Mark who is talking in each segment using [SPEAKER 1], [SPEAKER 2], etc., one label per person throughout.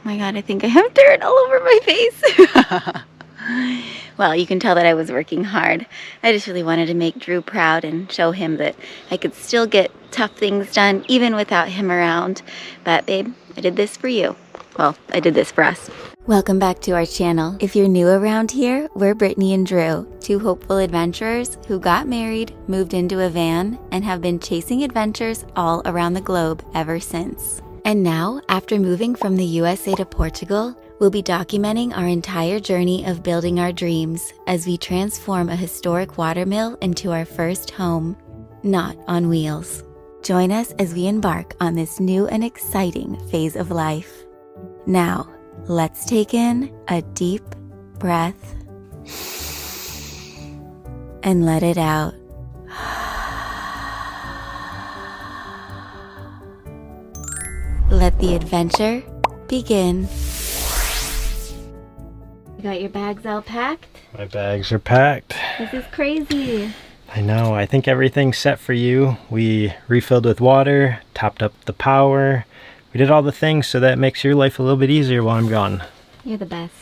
[SPEAKER 1] my god, I think I have dirt all over my face. Well, you can tell that I was working hard. I just really wanted to make Drew proud and show him that I could still get tough things done even without him around. But babe, I did this for you. Well, I did this for us. Welcome back to our channel. If you're new around here, we're Brittany and Drew, two hopeful adventurers who got married, moved into a van, and have been chasing adventures all around the globe ever since. And now, after moving from the USA to Portugal, we'll be documenting our entire journey of building our dreams as we transform a historic watermill into our first home, not on wheels. Join us as we embark on this new and exciting phase of life. Now, let's take in a deep breath and let it out. Let the adventure begin. You got your bags all packed?
[SPEAKER 2] My bags are packed.
[SPEAKER 1] This is crazy.
[SPEAKER 2] I know, I think everything's set for you. We refilled with water, topped up the power. We did all the things so that makes your life a little bit easier while I'm gone.
[SPEAKER 1] You're the best.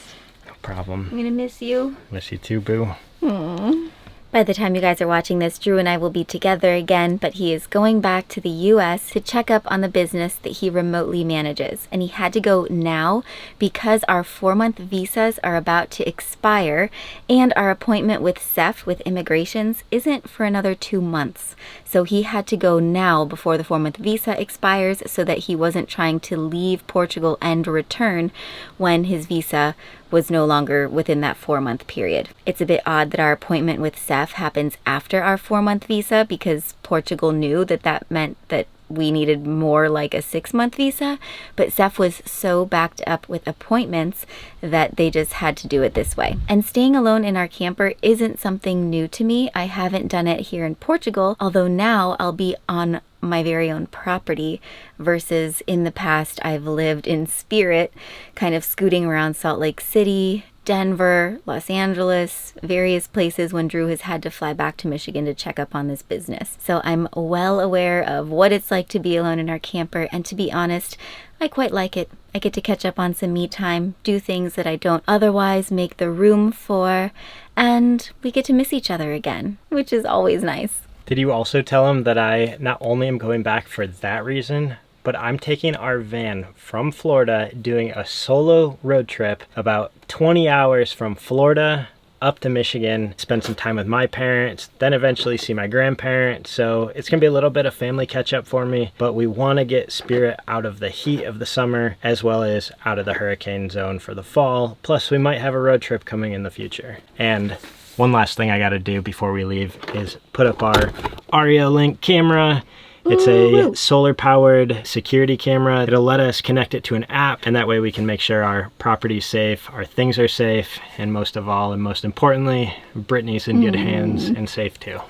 [SPEAKER 2] No problem.
[SPEAKER 1] I'm gonna miss you.
[SPEAKER 2] Miss you too, boo.
[SPEAKER 1] Aww. By the time you guys are watching this, Drew and I will be together again, but he is going back to the US to check up on the business that he remotely manages. And he had to go now because our 4-month visas are about to expire and our appointment with SEF, with immigrations, isn't for another 2 months. So he had to go now before the 4-month visa expires so that he wasn't trying to leave Portugal and return when his visa was no longer within that 4-month period. It's a bit odd that our appointment with SEF happens after our 4-month visa because Portugal knew that that meant that we needed more like a 6-month visa, but SEF was so backed up with appointments that they just had to do it this way. And staying alone in our camper isn't something new to me. I haven't done it here in Portugal, although now I'll be on my very own property versus in the past I've lived in spirit, kind of scooting around Salt Lake City, Denver, Los Angeles, various places when Drew has had to fly back to Michigan to check up on this business. So I'm well aware of what it's like to be alone in our camper, and to be honest, I quite like it. I get to catch up on some me time, do things that I don't otherwise make the room for, and we get to miss each other again, which is always nice.
[SPEAKER 2] Did you also tell him that I not only am going back for that reason, but I'm taking our van from Florida, doing a solo road trip about 20 hours from Florida up to Michigan, spend some time with my parents, then eventually see my grandparents. So it's gonna be a little bit of family catch up for me, but we wanna get Spirit out of the heat of the summer as well as out of the hurricane zone for the fall. Plus we might have a road trip coming in the future. And one last thing I gotta do before we leave is put up our Aria Link camera. It's a solar powered security camera. It'll let us connect it to an app, and that way we can make sure our property's safe, our things are safe, and most of all, and most importantly, Brittany's in good hands and safe too.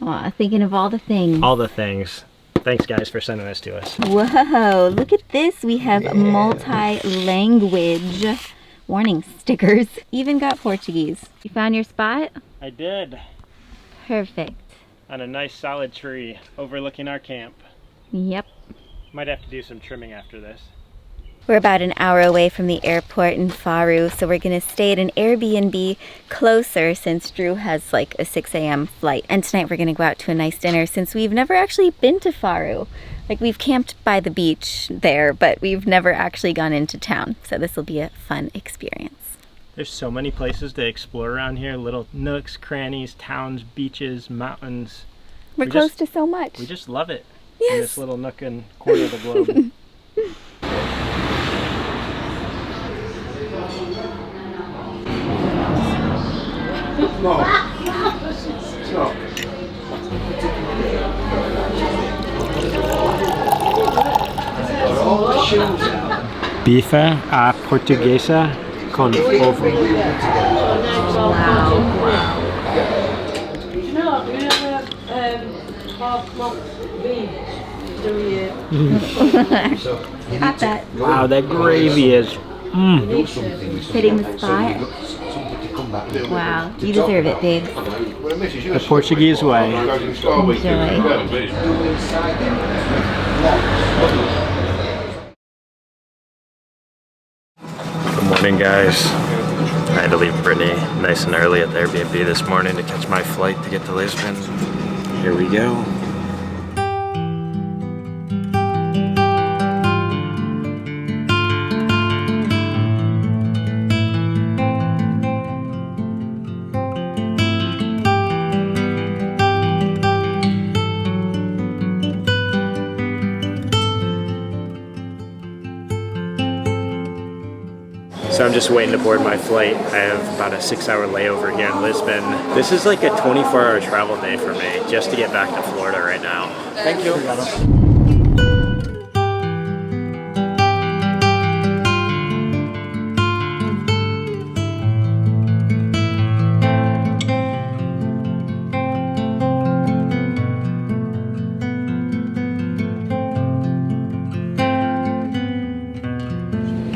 [SPEAKER 1] Aw, thinking of all the things.
[SPEAKER 2] All the things. Thanks guys for sending this to us.
[SPEAKER 1] Whoa, look at this. We have multi-language warning stickers. Even got Portuguese. You found your spot?
[SPEAKER 2] I did.
[SPEAKER 1] Perfect.
[SPEAKER 2] On a nice solid tree overlooking our camp.
[SPEAKER 1] Yep.
[SPEAKER 2] Might have to do some trimming after this.
[SPEAKER 1] We're about an hour away from the airport in Faro, so we're gonna stay at an Airbnb closer since Drew has like a 6 a.m. flight. And tonight we're gonna go out to a nice dinner since we've never actually been to Faro. Like, we've camped by the beach there, but we've never actually gone into town. So this will be a fun experience.
[SPEAKER 2] There's so many places to explore around here. Little nooks, crannies, towns, beaches, mountains.
[SPEAKER 1] We're close to so much.
[SPEAKER 2] We just love it.
[SPEAKER 1] Yes.
[SPEAKER 2] In this little nook and corner of the globe. Bife à portuguesa con ovo.
[SPEAKER 1] Wow. Got that.
[SPEAKER 2] Wow, that gravy is
[SPEAKER 1] Hitting the spot. Wow, you deserve it, babe.
[SPEAKER 2] the Portuguese way.
[SPEAKER 1] Enjoy.
[SPEAKER 2] Morning, guys. I had to leave Brittany nice and early at the Airbnb this morning to catch my flight to get to Lisbon. Here we go. So I'm just waiting to board my flight. I have about a 6-hour layover here in Lisbon. This is like a 24-hour travel day for me just to get back to Florida right now. Thank you.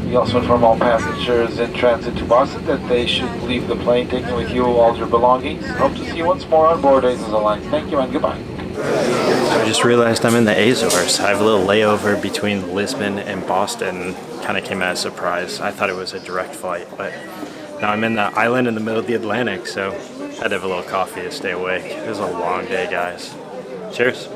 [SPEAKER 3] We also inform all passengers in transit to Boston that they should leave the plane taking with you all your belongings. Hope to see you once more on board Azores Alliance. Thank you and goodbye.
[SPEAKER 2] I just realized I'm in the Azores. I have a little layover between Lisbon and Boston. Kind of came as a surprise. I thought it was a direct flight, but now I'm in the island in the middle of the Atlantic, so I had to have a little coffee to stay awake. It was a long day, guys. Cheers.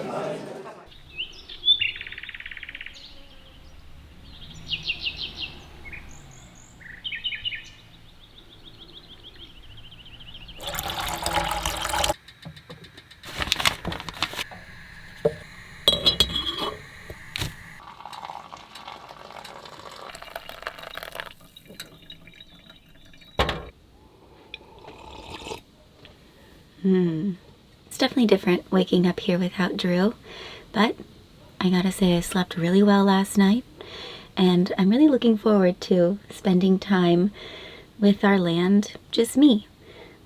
[SPEAKER 1] It's definitely different waking up here without Drew, but I gotta say I slept really well last night, and I'm really looking forward to spending time with our land, just me.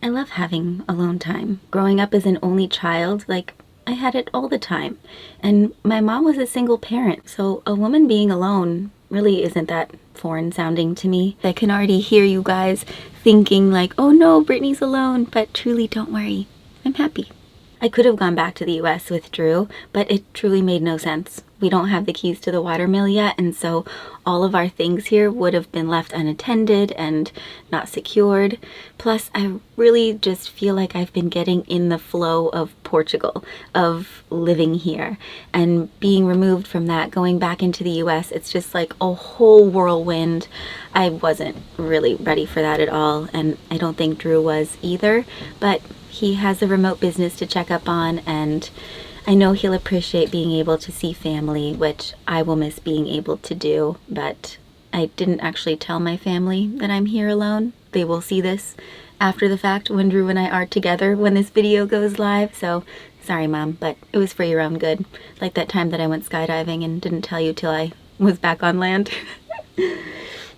[SPEAKER 1] I love having alone time. Growing up as an only child, I had it all the time, and my mom was a single parent, so a woman being alone really isn't that foreign sounding to me. I can already hear you guys thinking oh no, Brittany's alone, but truly don't worry, I'm happy. I could have gone back to the US with Drew, but it truly made no sense. We don't have the keys to the watermill yet, and so all of our things here would have been left unattended and not secured. Plus, I really just feel like I've been getting in the flow of Portugal, of living here, and being removed from that, going back into the US, it's just like a whole whirlwind. I wasn't really ready for that at all, and I don't think Drew was either, but he has a remote business to check up on, and I know he'll appreciate being able to see family, which I will miss being able to do, but I didn't actually tell my family that I'm here alone. They will see this after the fact when Drew and I are together when this video goes live, so sorry Mom, but it was for your own good. Like that time that I went skydiving and didn't tell you till I was back on land.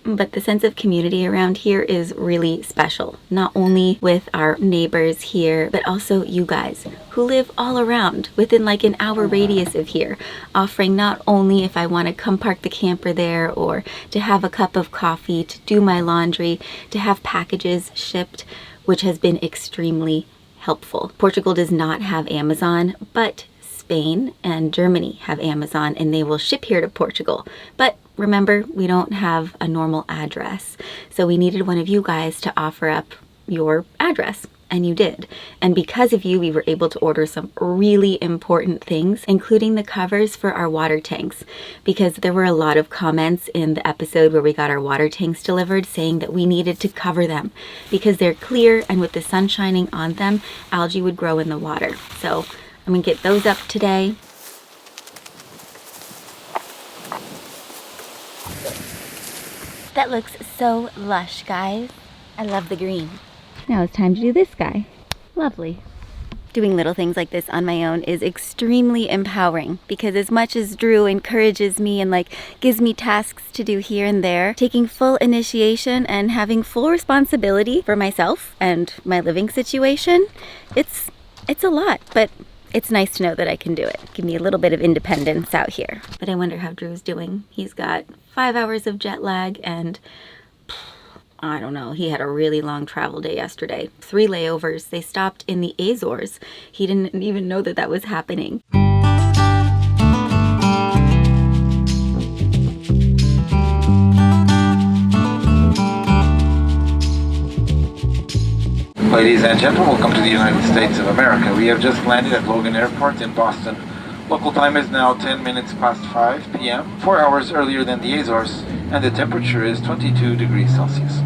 [SPEAKER 1] But the sense of community around here is really special, not only with our neighbors here, but also you guys who live all around within an hour radius of here, offering not only if I want to come park the camper there or to have a cup of coffee, to do my laundry, to have packages shipped, which has been extremely helpful. Portugal does not have Amazon, but Spain and Germany have Amazon, and they will ship here to Portugal. But remember, we don't have a normal address, so we needed one of you guys to offer up your address, and you did. And because of you, we were able to order some really important things, including the covers for our water tanks, because there were a lot of comments in the episode where we got our water tanks delivered saying that we needed to cover them because they're clear, and with the sun shining on them, algae would grow in the water. So I'm gonna get those up today. That looks so lush, guys. I love the green. Now it's time to do this guy. Lovely. Doing little things like this on my own is extremely empowering because as much as Drew encourages me and gives me tasks to do here and there, taking full initiation and having full responsibility for myself and my living situation, it's a lot, but it's nice to know that I can do it. Give me a little bit of independence out here. But I wonder how Drew's doing. He's got 5 hours of jet lag and I don't know, he had a really long travel day yesterday. 3 layovers. They stopped in the Azores. He didn't even know that that was happening.
[SPEAKER 3] Ladies and gentlemen, welcome to the United States of America. We have just landed at Logan Airport in Boston. Local time is now 10 minutes past 5 p.m., 4 hours earlier than the Azores, and the temperature is 22 degrees Celsius.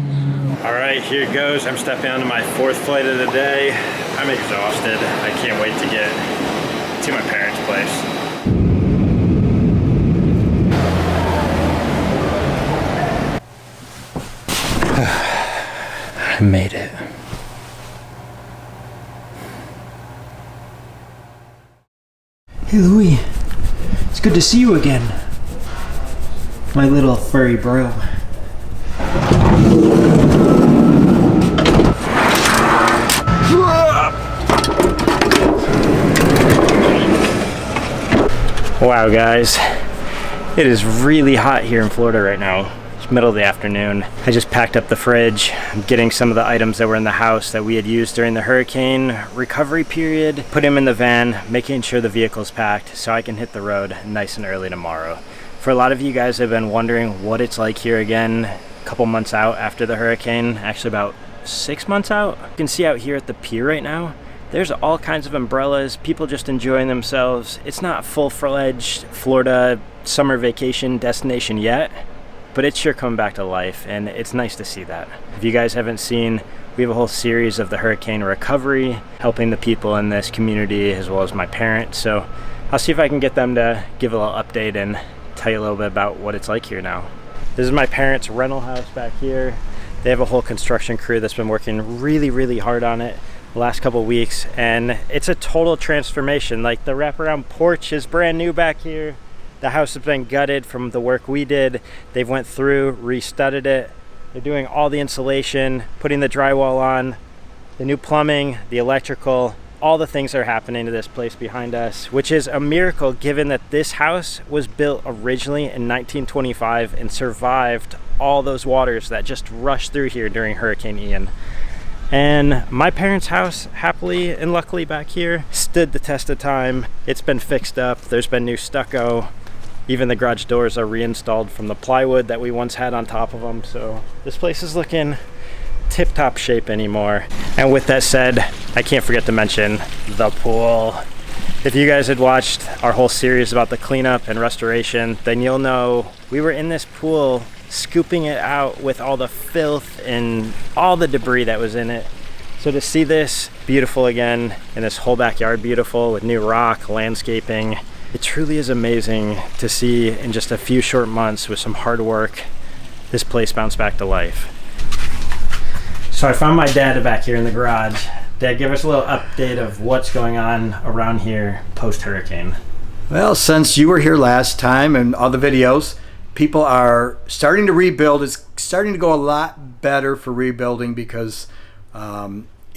[SPEAKER 2] All right, here it goes. I'm stepping onto my 4th flight of the day. I'm exhausted. I can't wait to get to my parents' place. I made it.
[SPEAKER 4] Hey Louie, it's good to see you again. My little furry bro.
[SPEAKER 2] Wow guys, it is really hot here in Florida right now. It's middle of the afternoon. I just packed up the fridge. I'm getting some of the items that were in the house that we had used during the hurricane recovery period, put them in the van, making sure the vehicle's packed so I can hit the road nice and early tomorrow. For a lot of you guys have been wondering what it's like here again, a couple months out after the hurricane, actually about 6 months out. You can see out here at the pier right now, there's all kinds of umbrellas, people just enjoying themselves. It's not full-fledged Florida summer vacation destination yet, but it's sure coming back to life, and it's nice to see that. If you guys haven't seen, we have a whole series of the hurricane recovery, helping the people in this community as well as my parents. So I'll see if I can get them to give a little update and tell you a little bit about what it's like here now. This is my parents' rental house back here. They have a whole construction crew that's been working really, really hard on it the last couple weeks, and it's a total transformation. Like the wraparound porch is brand new back here. The house has been gutted from the work we did. They've went through, restudded it. They're doing all the insulation, putting the drywall on, the new plumbing, the electrical, all the things that are happening to this place behind us, which is a miracle given that this house was built originally in 1925 and survived all those waters that just rushed through here during Hurricane Ian. And my parents' house, happily and luckily back here, stood the test of time. It's been fixed up. There's been new stucco. Even the garage doors are reinstalled from the plywood that we once had on top of them. So this place is looking tip-top shape anymore. And with that said, I can't forget to mention the pool. If you guys had watched our whole series about the cleanup and restoration, then you'll know we were in this pool scooping it out with all the filth and all the debris that was in it. So to see this beautiful again, and this whole backyard beautiful with new rock, landscaping, it truly is amazing to see in just a few short months with some hard work, this place bounce back to life. So I found my dad back here in the garage. Dad, give us a little update of what's going on around here post-hurricane.
[SPEAKER 4] Well, since you were here last time and all the videos, people are starting to rebuild. It's starting to go a lot better for rebuilding because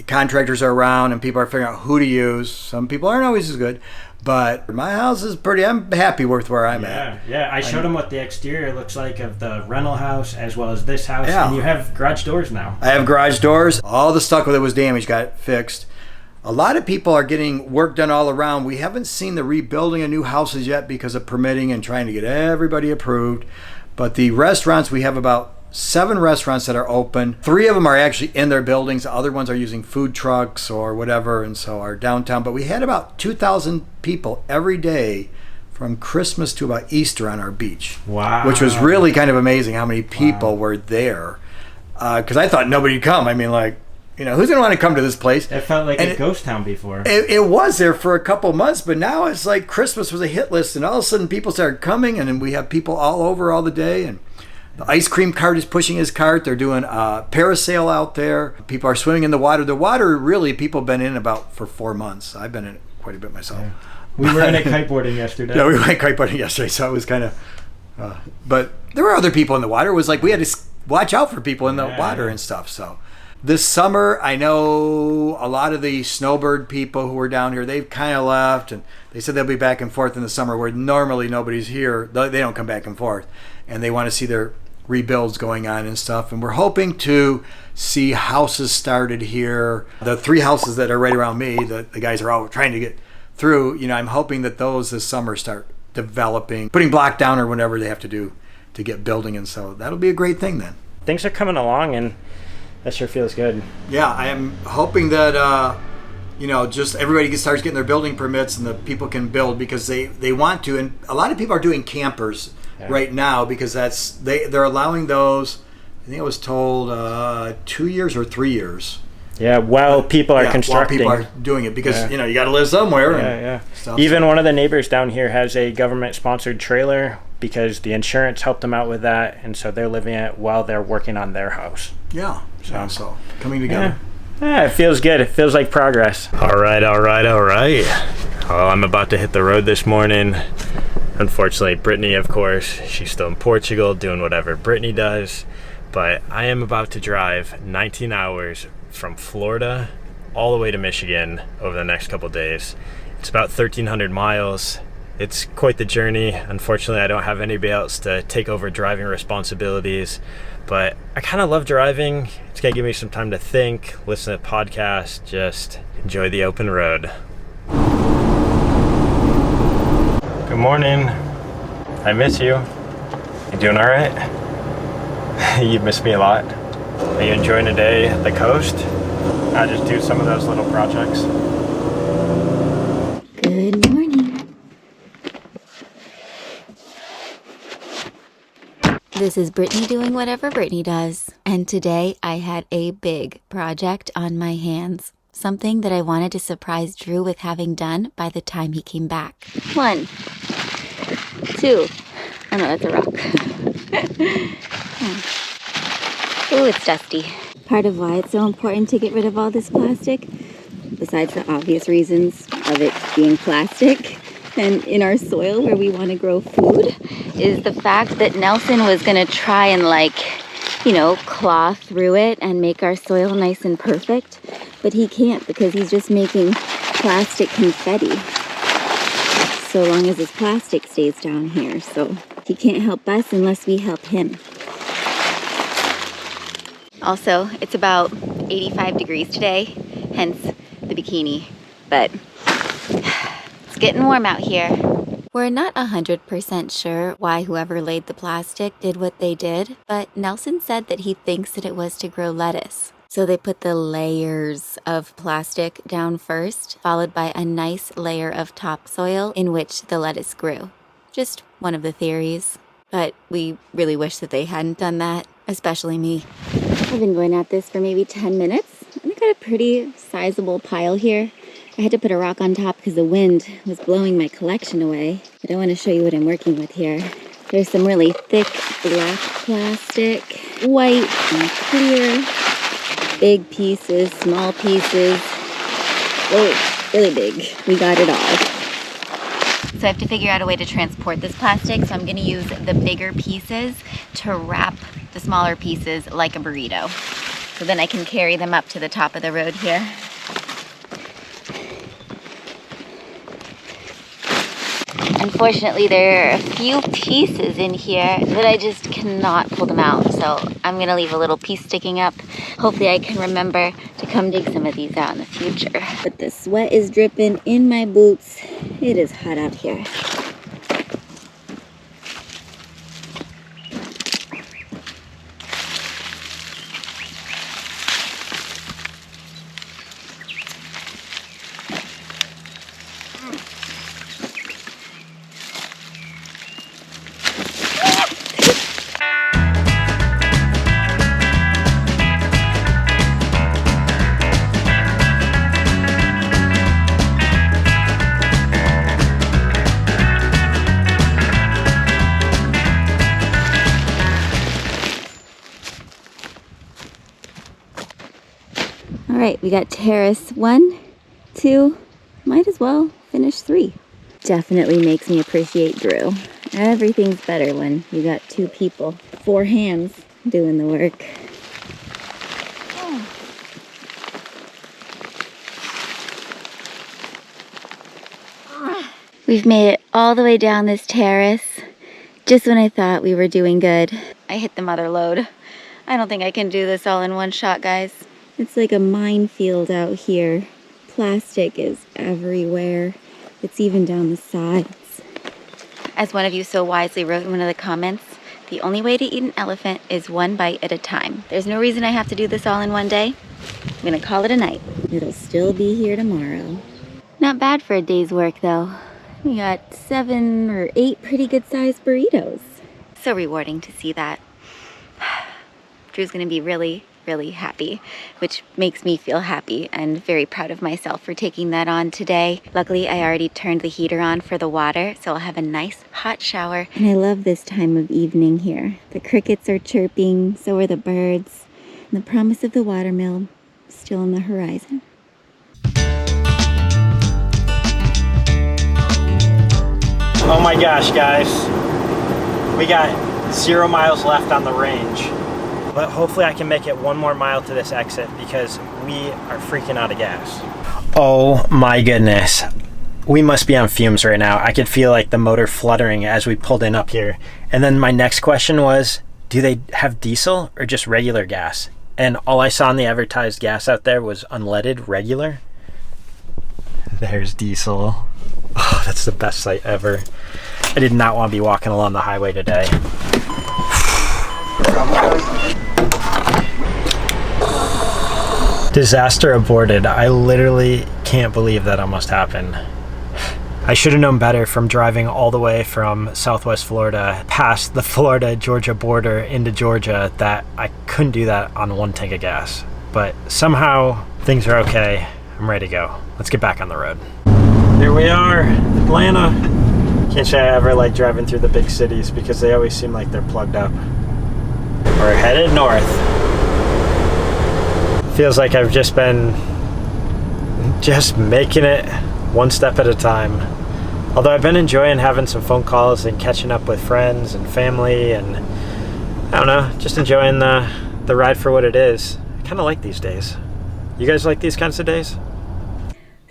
[SPEAKER 4] contractors are around and people are figuring out who to use. Some people aren't always as good, but my house is I'm happy with where I'm at.
[SPEAKER 2] Yeah, I showed him what the exterior looks like of the rental house as well as this house,
[SPEAKER 4] Yeah.
[SPEAKER 2] and you have garage doors now.
[SPEAKER 4] I have garage doors. All the stucco that was damaged got fixed. A lot of people are getting work done all around. We haven't seen the rebuilding of new houses yet because of permitting and trying to get everybody approved. But the restaurants, we have about 7 restaurants that are open. 3 of them are actually in their buildings. The other ones are using food trucks or whatever, and so are downtown. But we had about 2,000 people every day from Christmas to about Easter on our beach.
[SPEAKER 2] Wow.
[SPEAKER 4] Which was really kind of amazing how many people were there. Because I thought nobody'd come. I mean, like, you know, who's going to want to come to this place?
[SPEAKER 2] It felt like a ghost town before.
[SPEAKER 4] It was there for a couple months, but now it's like Christmas was a hit list, and all of a sudden people started coming, and then we have people all over all the day, and the ice cream cart is pushing his cart. They're doing a parasail out there. People are swimming in the water. The water, really, people have been in about for 4 months. I've been in it quite a bit myself.
[SPEAKER 2] Yeah. We were in it kiteboarding yesterday.
[SPEAKER 4] Yeah, we went kiteboarding yesterday, so it was kind of... but there were other people in the water. It was like we had to watch out for people in the water and stuff, so... This summer, I know a lot of the snowbird people who were down here, they've kind of left, and they said they'll be back and forth in the summer where normally nobody's here. They don't come back and forth, and they want to see their rebuilds going on and stuff. And we're hoping to see houses started here. The 3 houses that are right around me, the guys are all trying to get through. You know, I'm hoping that those this summer start developing, putting block down or whatever they have to do to get building, and so that'll be a great thing then.
[SPEAKER 2] Things are coming along, and That sure feels good.
[SPEAKER 4] Yeah, I am hoping that just everybody starts getting their building permits and the people can build because they want to. And a lot of people are doing campers right now because they're allowing those. I think I was told 2 years or 3 years.
[SPEAKER 2] Yeah, while people are constructing.
[SPEAKER 4] While people are doing it because you got to live somewhere.
[SPEAKER 2] Yeah. Even one of the neighbors down here has a government-sponsored trailer because the insurance helped them out with that, and so they're living it while they're working on their house.
[SPEAKER 4] Yeah. So coming together.
[SPEAKER 2] Yeah, it feels good. It feels like progress. All right. Well, I'm about to hit the road this morning. Unfortunately, Brittany, of course, she's still in Portugal doing whatever Brittany does. But I am about to drive 19 hours from Florida all the way to Michigan over the next couple days. It's about 1,300 miles. It's quite the journey. Unfortunately, I don't have anybody else to take over driving responsibilities, but I kind of love driving. It's gonna give me some time to think, listen to podcasts, just enjoy the open road. Good morning. I miss you. You doing all right? You miss me a lot. Are you enjoying a day at the coast? I just do some of those little projects.
[SPEAKER 1] Good morning. This is Brittany doing whatever Brittany does. And today I had a big project on my hands. Something that I wanted to surprise Drew with having done by the time he came back. 1, 2. Oh no, that's a rock. Ooh, it's dusty. Part of why it's so important to get rid of all this plastic, besides the obvious reasons of it being plastic and in our soil where we want to grow food, is the fact that Nelson was going to try and claw through it and make our soil nice and perfect, but he can't because he's just making plastic confetti so long as his plastic stays down here. So he can't help us unless we help him. Also, it's about 85 degrees today, hence the bikini, but it's getting warm out here. We're not 100% sure why whoever laid the plastic did what they did, but Nelson said that he thinks that it was to grow lettuce. So they put the layers of plastic down first, followed by a nice layer of topsoil in which the lettuce grew. Just one of the theories, but we really wish that they hadn't done that, especially me. I've been going at this for maybe 10 minutes, and I got a pretty sizable pile here. I had to put a rock on top because the wind was blowing my collection away. But I want to show you what I'm working with here. There's some really thick black plastic, white and clear, big pieces, small pieces. Whoa, really big. We got it all. So I have to figure out a way to transport this plastic, so I'm going to use the bigger pieces to wrap the smaller pieces like a burrito. So then I can carry them up to the top of the road here. Unfortunately, there are a few pieces in here that I just cannot pull them out, so I'm going to leave a little piece sticking up. Hopefully I can remember to come dig some of these out in the future. But the sweat is dripping in my boots. It is hot out here. All right, we got terrace 1, 2, might as well finish 3. Definitely makes me appreciate Drew. Everything's better when you got 2 people, 4 hands doing the work. We've made it all the way down this terrace, just when I thought we were doing good. I hit the mother load. I don't think I can do this all in one shot, guys. It's like a minefield out here. Plastic is everywhere. It's even down the sides. As one of you so wisely wrote in one of the comments, The only way to eat an elephant is one bite at a time. There's no reason I have to do this all in one day. I'm gonna call it a night. It'll still be here tomorrow. Not bad for a day's work though. We got 7 or 8 pretty good sized burritos. So rewarding to see that. Drew's gonna be really happy, which makes me feel happy and very proud of myself for taking that on today. Luckily, I already turned the heater on for the water, so I'll have a nice hot shower. And I love this time of evening here. The crickets are chirping, so are the birds, and the promise of the watermill still on the horizon.
[SPEAKER 2] Oh my gosh, guys. We got 0 miles left on the range. But hopefully I can make it 1 more mile to this exit because we are freaking out of gas. Oh my goodness. We must be on fumes right now. I could feel like the motor fluttering as we pulled in up here. And then my next question was, do they have diesel or just regular gas? And all I saw in the advertised gas out there was unleaded, regular. There's diesel. Oh, that's the best sight ever. I did not want to be walking along the highway today. Disaster aborted. I literally can't believe that almost happened. I should have known better from driving all the way from Southwest Florida past the Florida-Georgia border into Georgia that I couldn't do that on 1 tank of gas. But somehow things are okay. I'm ready to go. Let's get back on the road. Here we are, Atlanta. Can't say I ever like driving through the big cities because they always seem like they're plugged up. We're headed north. Feels like I've just been making it 1 step at a time. Although I've been enjoying having some phone calls and catching up with friends and family, and I don't know, just enjoying the ride for what it is. I kind of like these days. You guys like these kinds of days?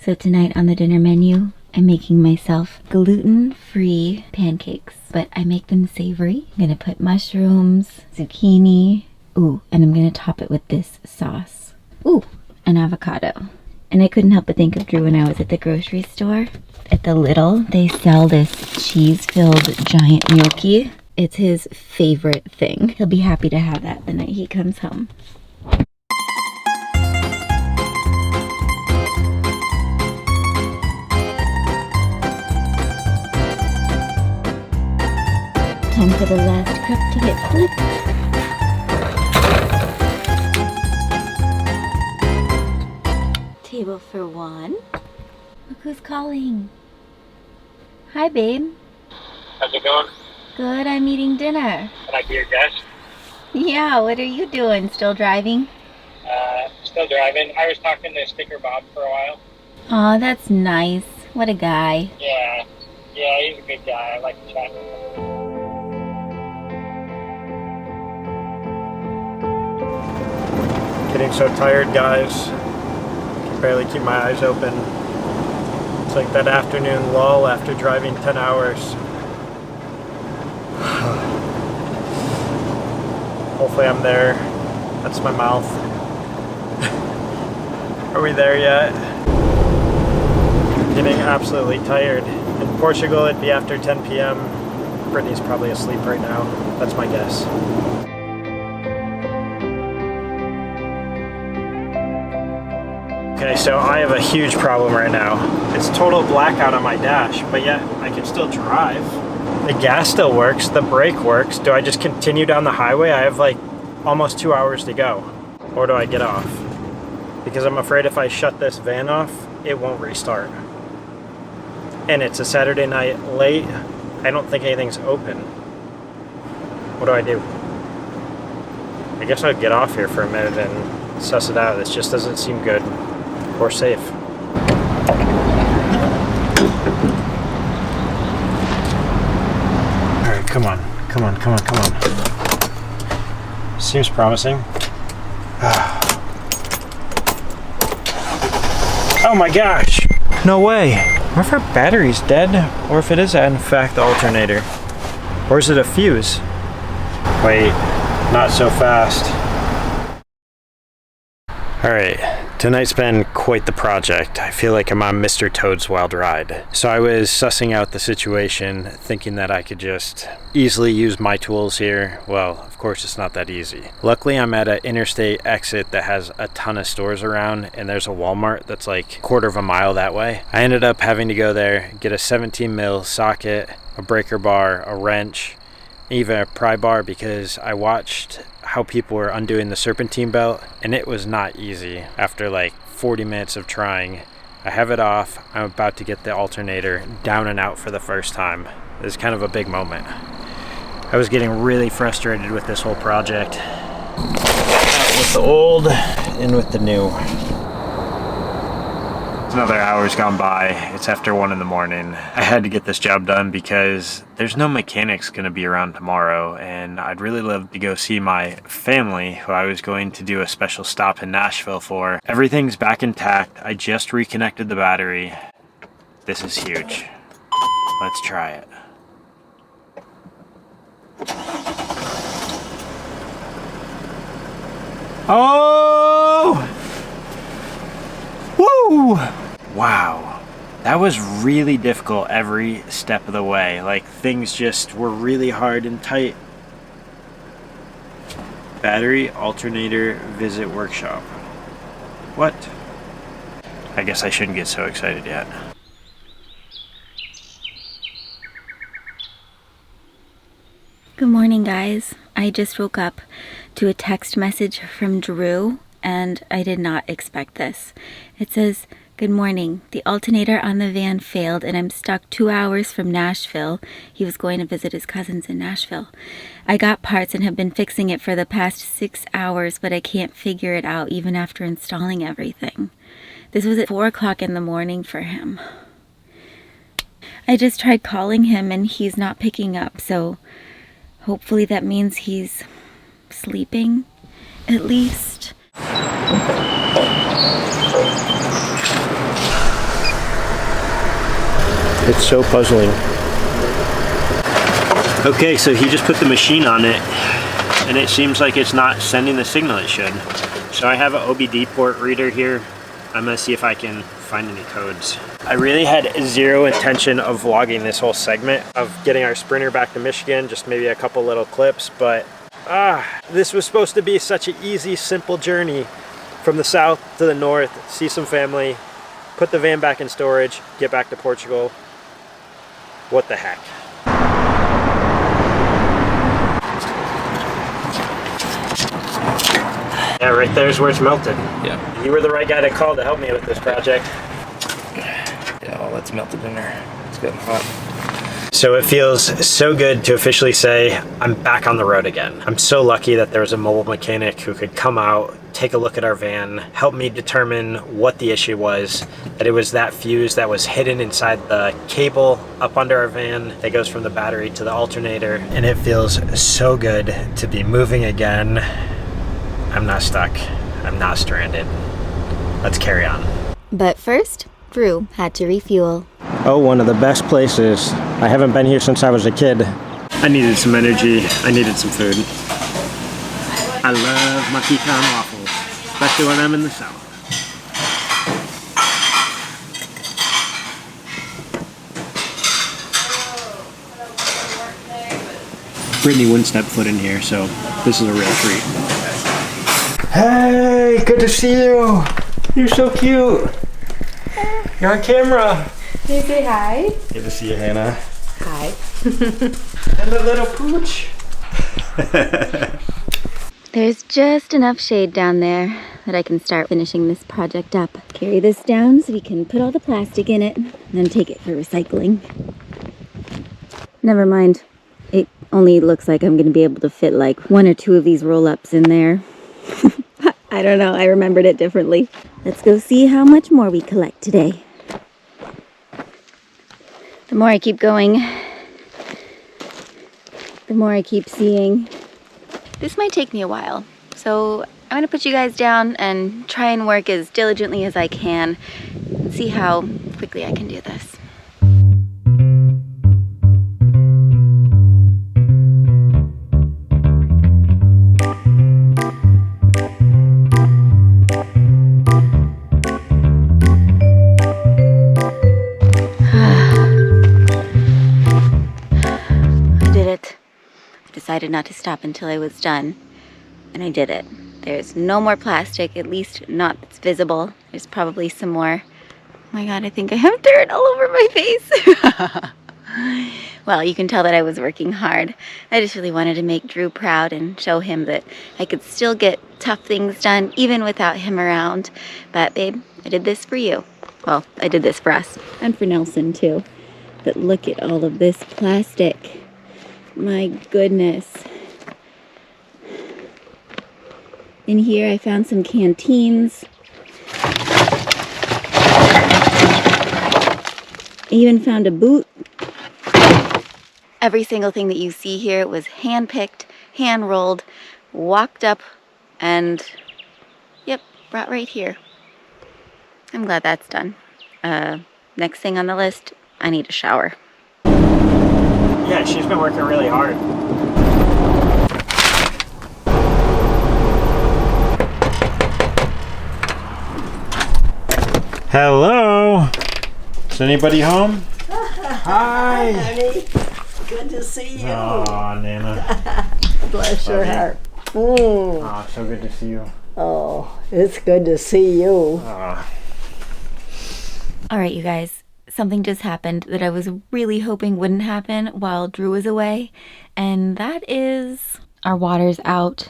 [SPEAKER 1] So tonight on the dinner menu, I'm making myself gluten-free pancakes, but I make them savory. I'm gonna put mushrooms, zucchini, ooh, and I'm gonna top it with this sauce. Ooh, an avocado. And I couldn't help but think of Drew when I was at the grocery store. At the Lidl, they sell this cheese-filled giant gnocchi. It's his favorite thing. He'll be happy to have that the night he comes home. Time for the last cup to get flipped. Table for 1. Look who's calling. Hi, babe.
[SPEAKER 2] How's it going?
[SPEAKER 1] Good, I'm eating dinner.
[SPEAKER 2] Can I be your guest?
[SPEAKER 1] Yeah, what are you doing? Still driving?
[SPEAKER 2] Still driving. I was talking to Sticker Bob for a while.
[SPEAKER 1] Aw, that's nice. What a guy.
[SPEAKER 2] Yeah, he's a good guy. I like to chat with him. Getting so tired, guys. Can barely keep my eyes open. It's like that afternoon lull after driving 10 hours. Hopefully I'm there. That's my mouth. Are we there yet? Getting absolutely tired. In Portugal, it'd be after 10 p.m. Brittany's probably asleep right now. That's my guess. Okay, so I have a huge problem right now. It's total blackout on my dash, but yet I can still drive. The gas still works, the brake works. Do I just continue down the highway? I have like almost 2 hours to go. Or do I get off? Because I'm afraid if I shut this van off, it won't restart. And it's a Saturday night late. I don't think anything's open. What do I do? I guess I'll get off here for a minute and suss it out. This just doesn't seem good or safe. All right, come on. Seems promising. Oh my gosh! No way! I wonder if our battery's dead, or if it is in fact the alternator. Or is it a fuse? Wait, not so fast. Alright, tonight's been quite the project. I feel like I'm on Mr. Toad's Wild Ride. So I was sussing out the situation, thinking that I could just easily use my tools here. Well, of course it's not that easy. Luckily I'm at an interstate exit that has a ton of stores around, and there's a Walmart that's like a quarter of a mile that way. I ended up having to go there, get a 17 mil socket, a breaker bar, a wrench, even a pry bar, because I watched how people were undoing the serpentine belt, and it was not easy. After like 40 minutes of trying, I have it off. I'm about to get the alternator down and out for the first time. This is kind of a big moment. I was getting really frustrated with this whole project. Out with the old, in with the new. Another hour's gone by. It's after 1 in the morning. I had to get this job done because there's no mechanics going to be around tomorrow, and I'd really love to go see my family, who I was going to do a special stop in Nashville for. Everything's back intact. I just reconnected the battery. This is huge. Let's try it. Oh! Woo! Wow, that was really difficult every step of the way. Like, things just were really hard and tight. Battery alternator visit workshop. What? I guess I shouldn't get so excited yet.
[SPEAKER 1] Good morning, guys. I just woke up to a text message from Drew, and I did not expect this. It says, "Good morning. The alternator on the van failed and I'm stuck 2 hours from Nashville." He was going to visit his cousins in Nashville. "I got parts and have been fixing it for the past 6 hours, but I can't figure it out even after installing everything." This was at 4 o'clock in the morning for him. I just tried calling him and he's not picking up, so hopefully that means he's sleeping, at least.
[SPEAKER 2] It's so puzzling. Okay, so he just put the machine on it, and it seems like it's not sending the signal it should. So I have an OBD port reader here. I'm gonna see if I can find any codes. I really had zero intention of vlogging this whole segment of getting our Sprinter back to Michigan, just maybe a couple little clips, but this was supposed to be such an easy, simple journey from the south to the north, see some family, put the van back in storage, get back to Portugal. What the heck? Yeah, right there's where it's melted.
[SPEAKER 5] Yeah.
[SPEAKER 2] You were the right guy to call to help me with this project.
[SPEAKER 5] Yeah, all that's melted in there. It's getting hot.
[SPEAKER 2] So it feels so good to officially say I'm back on the road again. I'm so lucky that there was a mobile mechanic who could come out, take a look at our van, help me determine what the issue was, that it was that fuse that was hidden inside the cable up under our van that goes from the battery to the alternator. And it feels so good to be moving again. I'm not stuck. I'm not stranded. Let's carry on.
[SPEAKER 1] But first, Drew had to refuel.
[SPEAKER 2] Oh, one of the best places. I haven't been here since I was a kid. I needed some energy. I needed some food. I love my pecan waffles, especially when I'm in the south. Brittany wouldn't step foot in here, so this is a real treat. Hey, good to see you. You're so cute. You're on camera.
[SPEAKER 6] Can you say hi?
[SPEAKER 2] Good to see you, Hannah.
[SPEAKER 6] Hi.
[SPEAKER 2] And the little pooch.
[SPEAKER 1] There's just enough shade down there that I can start finishing this project up. Carry this down so we can put all the plastic in it and then take it for recycling. Never mind. It only looks like I'm going to be able to fit like 1 or 2 of these roll-ups in there. I don't know. I remembered it differently. Let's go see how much more we collect today. The more I keep going, the more I keep seeing. This might take me a while, so I'm gonna put you guys down and try and work as diligently as I can and see how quickly I can do this. decided not to stop until I was done. And I did it. There's no more plastic, at least not that's visible. There's probably some more. Oh my God, I think I have dirt all over my face. Well, you can tell that I was working hard. I just really wanted to make Drew proud and show him that I could still get tough things done even without him around. But babe, I did this for you. Well, I did this for us. And for Nelson too. But look at all of this plastic. My goodness. In here I found some canteens. I even found a boot. Every single thing that you see here was hand-picked, hand-rolled, walked up, and yep, brought right here. I'm glad that's done. Next thing on the list, I need a shower.
[SPEAKER 2] Yeah, she's been working really hard. Hello? Is anybody home? Hi!
[SPEAKER 6] Honey, good to see you.
[SPEAKER 2] Oh, Nana.
[SPEAKER 6] Bless your
[SPEAKER 2] Love you.
[SPEAKER 6] heart.
[SPEAKER 2] Oh, so good to see you.
[SPEAKER 6] Oh, it's good to see you.
[SPEAKER 1] All right, you guys, something just happened that I was really hoping wouldn't happen while Drew was away, and that is our water's out.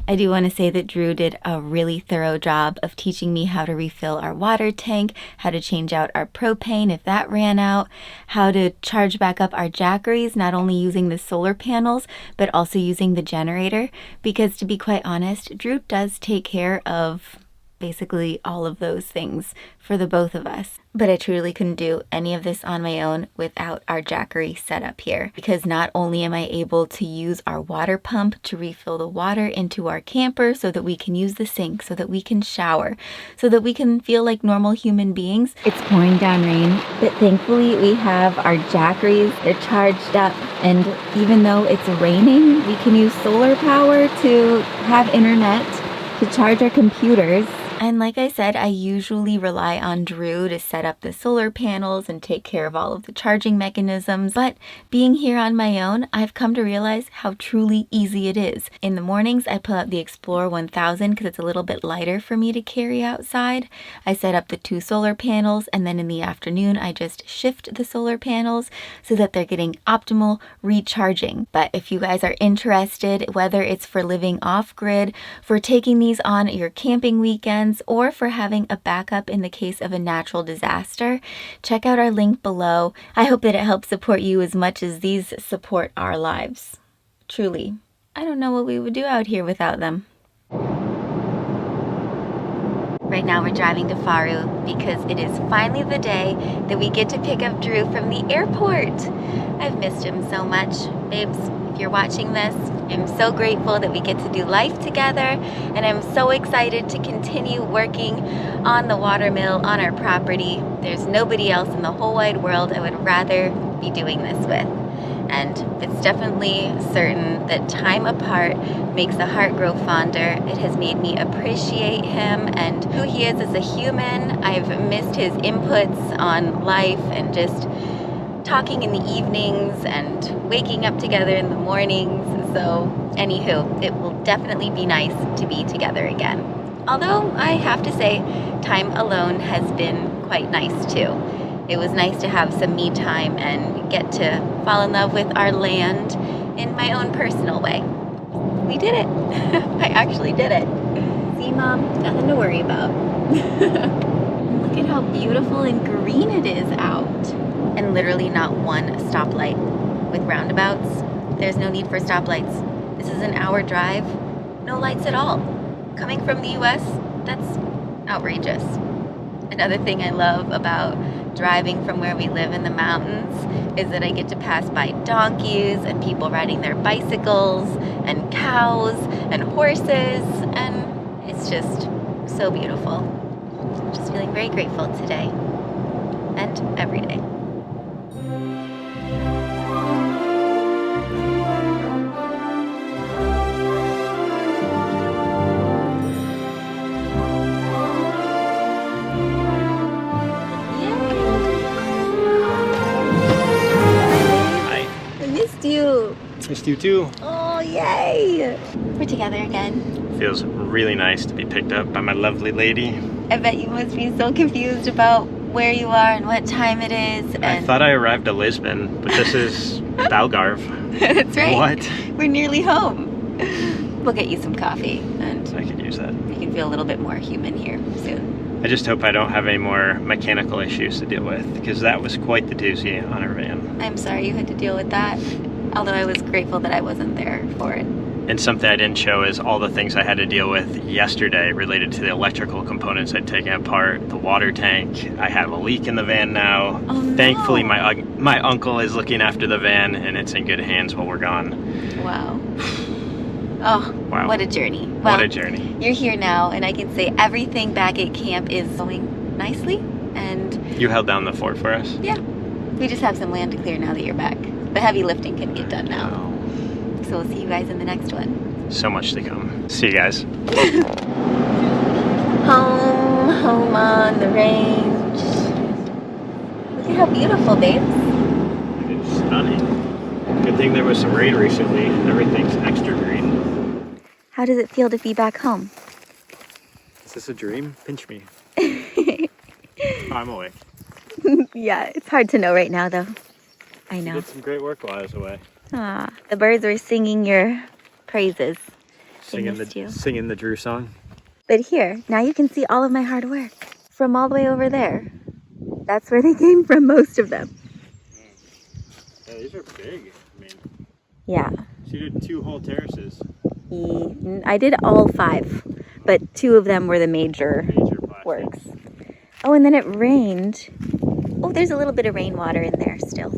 [SPEAKER 1] I do want to say that Drew did a really thorough job of teaching me how to refill our water tank, how to change out our propane if that ran out, how to charge back up our jackeries, not only using the solar panels, but also using the generator. Because to be quite honest, Drew does take care of basically all of those things for the both of us. But I truly couldn't do any of this on my own without our jackery setup here, because not only am I able to use our water pump to refill the water into our camper so that we can use the sink, so that we can shower, so that we can feel like normal human beings. It's pouring down rain, but thankfully we have our jackeries. They're charged up, and even though it's raining, we can use solar power to have internet, to charge our computers. And like I said, I usually rely on Drew to set up the solar panels and take care of all of the charging mechanisms. But being here on my own, I've come to realize how truly easy it is. In the mornings, I pull out the Explorer 1000 because it's a little bit lighter for me to carry outside. I set up the 2 solar panels, and then in the afternoon, I just shift the solar panels so that they're getting optimal recharging. But if you guys are interested, whether it's for living off-grid, for taking these on your camping weekends, or for having a backup in the case of a natural disaster, check out our link below. I hope that it helps support you as much as these support our lives. Truly, I don't know what we would do out here without them. Right now we're driving to Faru because it is finally the day that we get to pick up Drew from the airport. I've missed him so much. Babes, if you're watching this, I'm so grateful that we get to do life together, and I'm so excited to continue working on the water mill on our property. There's nobody else in the whole wide world I would rather be doing this with. And it's definitely certain that time apart makes the heart grow fonder. It has made me appreciate him and who he is as a human. I've missed his inputs on life and just talking in the evenings and waking up together in the mornings. So anywho, it will definitely be nice to be together again. Although I have to say, time alone has been quite nice too. It was nice to have some me time and get to fall in love with our land in my own personal way. We did it. I actually did it. See, Mom? Nothing to worry about. Look at how beautiful and green it is out. And literally not one stoplight. With roundabouts, there's no need for stoplights. This is an hour drive. No lights at all. Coming from the US, that's outrageous. Another thing I love about driving from where we live in the mountains is that I get to pass by donkeys and people riding their bicycles and cows and horses, and it's just so beautiful. Just feeling very grateful today and every day.
[SPEAKER 2] Hi.
[SPEAKER 1] I missed you.
[SPEAKER 2] Missed You too.
[SPEAKER 1] Oh, yay! We're together again.
[SPEAKER 2] Feels really nice to be picked up by my lovely lady.
[SPEAKER 1] I bet you must be so confused about where you are and what time it is. And
[SPEAKER 2] I thought I arrived at Lisbon, but this is Algarve.
[SPEAKER 1] That's right.
[SPEAKER 2] What?
[SPEAKER 1] We're nearly home. We'll get you some coffee, and
[SPEAKER 2] I could use that.
[SPEAKER 1] you can feel a little bit more human here soon.
[SPEAKER 2] I just hope I don't have any more mechanical issues to deal with, because that was quite the doozy on our van.
[SPEAKER 1] I'm sorry you had to deal with that, although I was grateful that I wasn't there for it.
[SPEAKER 2] And something I didn't show is all the things I had to deal with yesterday related to the electrical components I'd taken apart, the water tank. I have a leak in the van now.
[SPEAKER 1] Oh, no.
[SPEAKER 2] Thankfully, my uncle is looking after the van, and it's in good hands while we're gone.
[SPEAKER 1] Wow. Oh,
[SPEAKER 2] Wow.
[SPEAKER 1] What a journey. Well,
[SPEAKER 2] What a journey.
[SPEAKER 1] You're here now, and I can say everything back at camp is going nicely, and
[SPEAKER 2] You held down the fort for us?
[SPEAKER 1] yeah, we just have some land to clear now that you're back. The heavy lifting can get done now.
[SPEAKER 2] Oh,
[SPEAKER 1] So we'll see you guys in the next one.
[SPEAKER 2] so much to come. See you guys.
[SPEAKER 1] Home on the range. Look at how beautiful, babes.
[SPEAKER 2] It's stunning. Good thing there was some rain recently. Everything's extra green.
[SPEAKER 1] How does it feel to be back home?
[SPEAKER 2] Is this a dream? Pinch me. I'm awake.
[SPEAKER 1] Yeah, it's hard to know right now, though. I
[SPEAKER 2] You
[SPEAKER 1] know.
[SPEAKER 2] did some great work while I was away.
[SPEAKER 1] Ah, the birds were singing your praises.
[SPEAKER 2] Singing
[SPEAKER 1] missed you.
[SPEAKER 2] the Drew song.
[SPEAKER 1] But here, now you can see all of my hard work from all the way over there. That's where they came from, most of them.
[SPEAKER 2] Yeah, these are big. I mean,
[SPEAKER 1] Yeah,
[SPEAKER 2] so you did 2 whole terraces.
[SPEAKER 1] I did all 5, but 2 of them were the major
[SPEAKER 2] Major plastic.
[SPEAKER 1] works. Oh, and then it rained. Oh, there's a little bit of rainwater in there still.